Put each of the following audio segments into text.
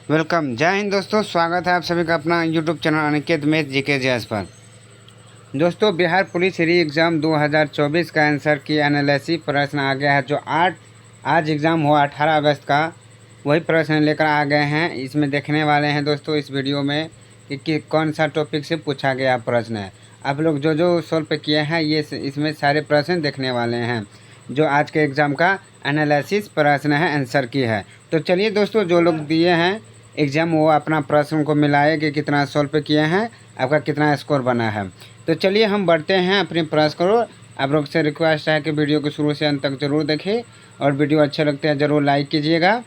Welcome, जय हिंद दोस्तों। स्वागत है आप सभी का अपना YouTube channel Aniket math GK जैस पर। दोस्तों, बिहार पुलिस री एग्ज़ाम 2024 का आंसर की एनालिसिस प्रश्न आ गया है। जो आज एग्ज़ाम हुआ 18 अगस्त का, वही प्रश्न लेकर आ गए हैं। इसमें देखने वाले हैं दोस्तों इस वीडियो में कि कौन सा टॉपिक से पूछा गया प्रश्न है। आप लोग जो सॉल्व किए हैं ये इसमें सारे प्रश्न देखने वाले हैं। जो आज के एग्ज़ाम का एनालिसिस प्रश्न है, आंसर की है। तो चलिए दोस्तों, जो लोग दिए हैं एग्ज़ाम वो अपना प्रश्न को मिलाए कि कितना सॉल्व किए हैं, आपका कितना स्कोर बना है। तो चलिए हम बढ़ते हैं अपने प्रश्न को। आप लोग से रिक्वेस्ट है कि वीडियो को शुरू से अंत तक जरूर देखें और वीडियो अच्छे लगते हैं ज़रूर लाइक कीजिएगा।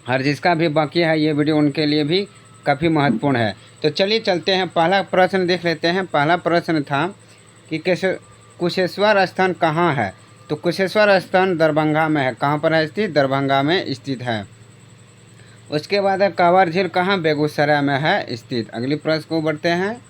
और जिसका भी बाकी है ये वीडियो उनके लिए भी काफ़ी महत्वपूर्ण है। तो चलिए चलते हैं, पहला प्रश्न देख लेते हैं। पहला प्रश्न था कि कुशेश्वर स्थान कहाँ है। तो कुशेश्वर स्थान दरभंगा में है। कहाँ पर है स्थित? दरभंगा में स्थित है। उसके बाद है कांवर झील कहाँ? बेगूसराय में है स्थित। अगली प्रश्न को बढ़ते हैं।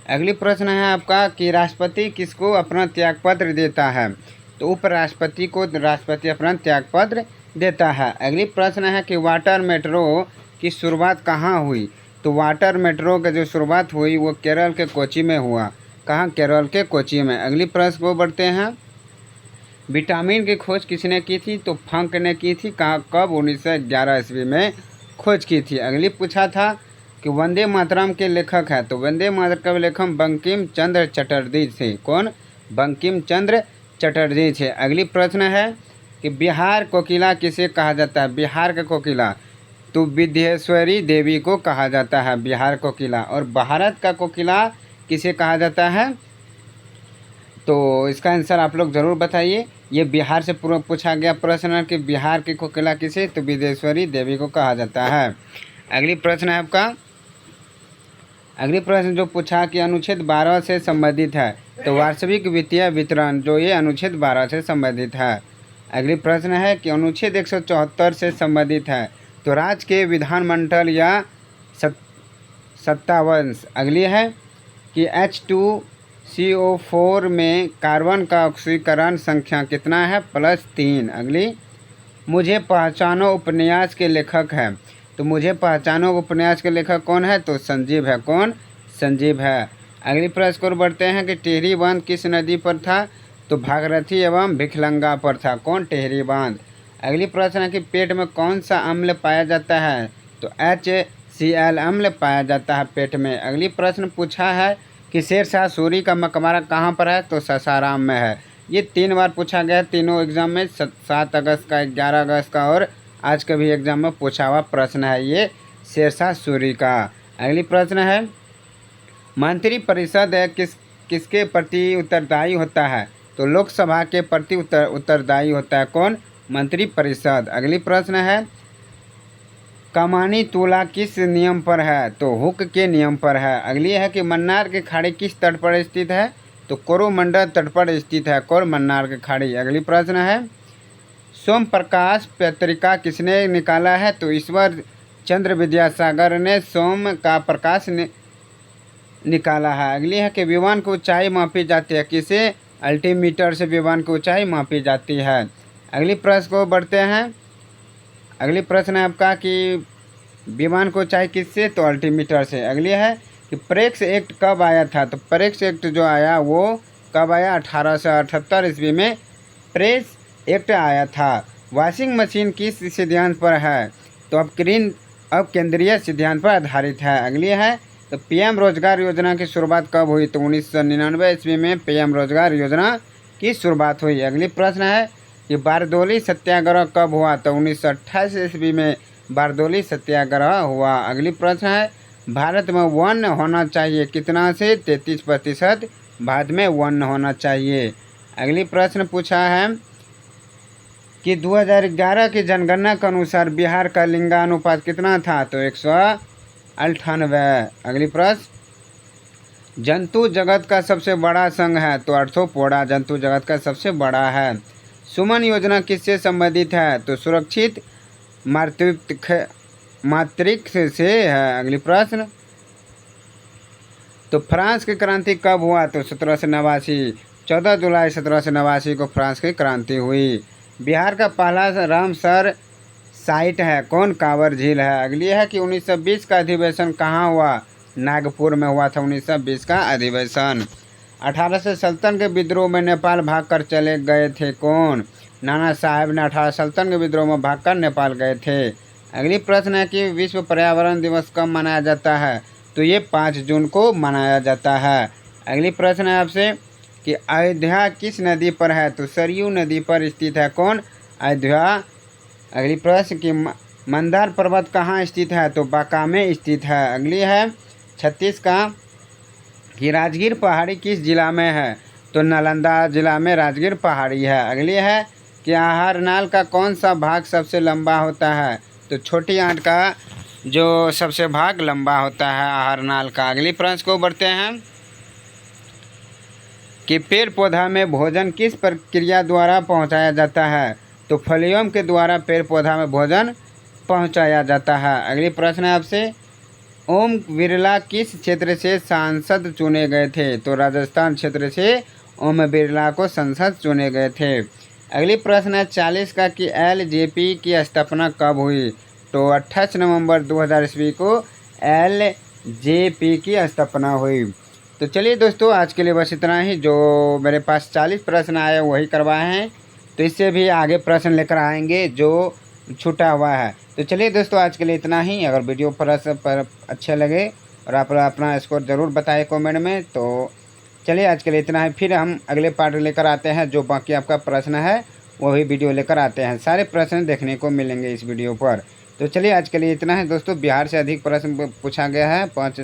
अगली प्रश्न है आपका कि राष्ट्रपति किसको अपना त्यागपत्र देता है। तो उपराष्ट्रपति को राष्ट्रपति अपना त्यागपत्र देता है। अगली प्रश्न है कि वाटर मेट्रो की शुरुआत कहाँ हुई। तो वाटर मेट्रो की जो शुरुआत हुई वो केरल के कोच्चि में हुआ। कहाँ? केरल के कोच्चि में। अगली प्रश्न को बढ़ते हैं। विटामिन की खोज किसने की थी। तो फंक ने की थी। कहाँ? कब? 1911 ईस्वी में खोज की थी। अगली पूछा था कि वंदे मातरम के लेखक है। तो वंदे मातरम के लेखक बंकिम चंद्र चटर्जी थे। कौन? बंकिम चंद्र चटर्जी थे। अगली प्रश्न है कि बिहार कोकिला किसे कहा जाता है। बिहार का कोकिला तो विद्येश्वरी देवी को कहा जाता है, बिहार कोकिला। और भारत का कोकिला किसे कहा जाता है। तो इसका आंसर आप लोग ज़रूर बताइए। ये बिहार से पूरा पूछा गया प्रश्न है कि बिहार की कोकिला किसे, तो विद्येश्वरी देवी को कहा जाता है। अगली प्रश्न है आपका, अगली प्रश्न जो पूछा कि अनुच्छेद 12 से संबंधित है। तो वार्षिक वित्तीय वितरण जो ये अनुच्छेद 12 से संबंधित है। अगली प्रश्न है कि अनुच्छेद 174 से संबंधित है। तो राज्य के विधानमंडल या सत्तावंश। अगली है कि H2CO4 में कार्बन का ऑक्सीकरण संख्या कितना है? +3। अगली, मुझे पहचानो उपन्यास के लेखक हैं। तो मुझे पहचानो उपन्यास के लेखक कौन है? तो संजीव है। कौन? संजीव है। अगली प्रश्न को बढ़ते हैं कि टेहरी बांध किस नदी पर था। तो भागीरथी एवं भिखलंगा पर था। कौन? टेहरी बांध। अगली प्रश्न है कि पेट में कौन सा अम्ल पाया जाता है। तो HCl अम्ल पाया जाता है पेट में। अगली प्रश्न पूछा है कि शेरशाह सूरी का मकबरा कहाँ पर है। तो सासाराम में है। ये 3 बार पूछा गया तीनों एग्जाम में, 7 अगस्त का, 11 अगस्त का और आज के भी एग्जाम में पूछा हुआ प्रश्न है ये शेरशाह सूरी का। अगली प्रश्न है मंत्रिपरिषद किसके प्रति उत्तरदायी होता है। तो लोकसभा के प्रति उत्तरदायी होता है। कौन? मंत्रिपरिषद। अगली प्रश्न है कमानी तुला किस नियम पर है। तो हुक के नियम पर है। अगली है कि मन्नार की खाड़ी किस तट पर स्थित है। तो कोरोमंडल तट पर स्थित है। कौन? मन्नार की खाड़ी। अगली प्रश्न है सोम प्रकाश पत्रिका किसने निकाला है। तो ईश्वर चंद्र विद्यासागर ने सोम का प्रकाश निकाला है। अगली है कि विमान की ऊंचाई मापी जाती है किसे। अल्टीमीटर से विमान की ऊंचाई मापी जाती है। अगली प्रश्न को बढ़ते हैं। अगली प्रश्न है आपका कि विमान की ऊंचाई किससे। तो अल्टीमीटर से। अगली है कि प्रेस एक्ट कब आया था। तो प्रेस एक्ट जो आया वो कब आया? 1878 ईस्वी में प्रेस एक्ट आया था। वॉशिंग मशीन किस सिद्धांत पर है। तो अब केंद्रीय सिद्धांत पर आधारित है। अगली है तो पीएम रोजगार योजना की शुरुआत कब हुई। तो 1999 ईस्वी में पीएम रोजगार योजना की शुरुआत हुई। अगली प्रश्न है कि बारदोली सत्याग्रह कब हुआ। तो 1928 ईस्वी में बारदोली सत्याग्रह हुआ। अगली प्रश्न है भारत में वन होना चाहिए कितना से। 33% भारत में वन होना चाहिए। अगली प्रश्न पूछा है कि 2011 की जनगणना के अनुसार बिहार का लिंगानुपात कितना था। तो 198। अगली प्रश्न जंतु जगत का सबसे बड़ा संघ है। तो आर्थ्रोपोडा जंतु जगत का सबसे बड़ा है। सुमन योजना किससे संबंधित है। तो सुरक्षित मातृत्व से है। अगली प्रश्न तो फ्रांस की क्रांति कब हुआ। तो 1789। 14 जुलाई 1789 को फ्रांस की क्रांति हुई। बिहार का पहला रामसर साइट है? कौन? कांवर झील है। अगली है कि 1920 का अधिवेशन कहाँ हुआ? नागपुर में हुआ था 1920 का अधिवेशन। 1857 के विद्रोह में नेपाल भागकर चले गए थे कौन? नाना साहेब ने 1857 के विद्रोह में भागकर नेपाल गए थे। अगली प्रश्न है कि विश्व पर्यावरण दिवस कब मनाया जाता है? तो ये 5 जून को मनाया जाता है। अगली प्रश्न है आपसे कि अयोध्या किस नदी पर है? तो सरयू नदी पर स्थित है कौन? अयोध्या। अगली प्रश्न कि मंदार पर्वत कहाँ स्थित है? तो बांका में स्थित है। अगली है 36 का कि राजगीर पहाड़ी किस जिला में है? तो नालंदा जिला में राजगीर पहाड़ी है। अगली है कि आहार नाल का कौन सा भाग सबसे लंबा होता है? तो छोटी आंत का जो सबसे भाग लंबा होता है आहार नाल का। अगली प्रश्न को बढ़ते हैं कि पेड़ पौधा में भोजन किस प्रक्रिया द्वारा पहुंचाया जाता है? तो फ्लोएम के द्वारा पेड़ पौधा में भोजन पहुंचाया जाता है। अगली प्रश्न है आपसे ओम बिरला किस क्षेत्र से सांसद चुने गए थे? तो राजस्थान क्षेत्र से ओम बिरला को संसद चुने गए थे। अगली प्रश्न है 40 का कि एलजेपी की स्थापना कब हुई? तो 28 नवंबर 2000 ईस्वी को एलजेपी की स्थापना हुई। तो चलिए दोस्तों, आज के लिए बस इतना ही। जो मेरे पास 40 प्रश्न आए वही करवाए हैं, तो इससे भी आगे प्रश्न लेकर आएंगे जो छूटा हुआ है। तो चलिए दोस्तों, आज के लिए इतना ही। अगर वीडियो पर अच्छे लगे और आप अपना स्कोर ज़रूर बताएं कमेंट में। तो चलिए आज के लिए इतना ही, फिर हम अगले पार्ट लेकर आते हैं। जो बाकी आपका प्रश्न है वही वीडियो लेकर आते हैं। सारे प्रश्न देखने को मिलेंगे इस वीडियो पर। तो चलिए आज के लिए इतना है दोस्तों। बिहार से अधिक प्रश्न पूछा गया है 5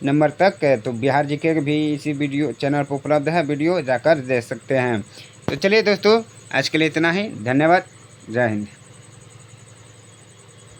नंबर तक। तो बिहार जीके भी इसी वीडियो चैनल पर उपलब्ध है, वीडियो जाकर देख सकते हैं। तो चलिए दोस्तों, आज के लिए इतना ही। धन्यवाद। जय हिंद।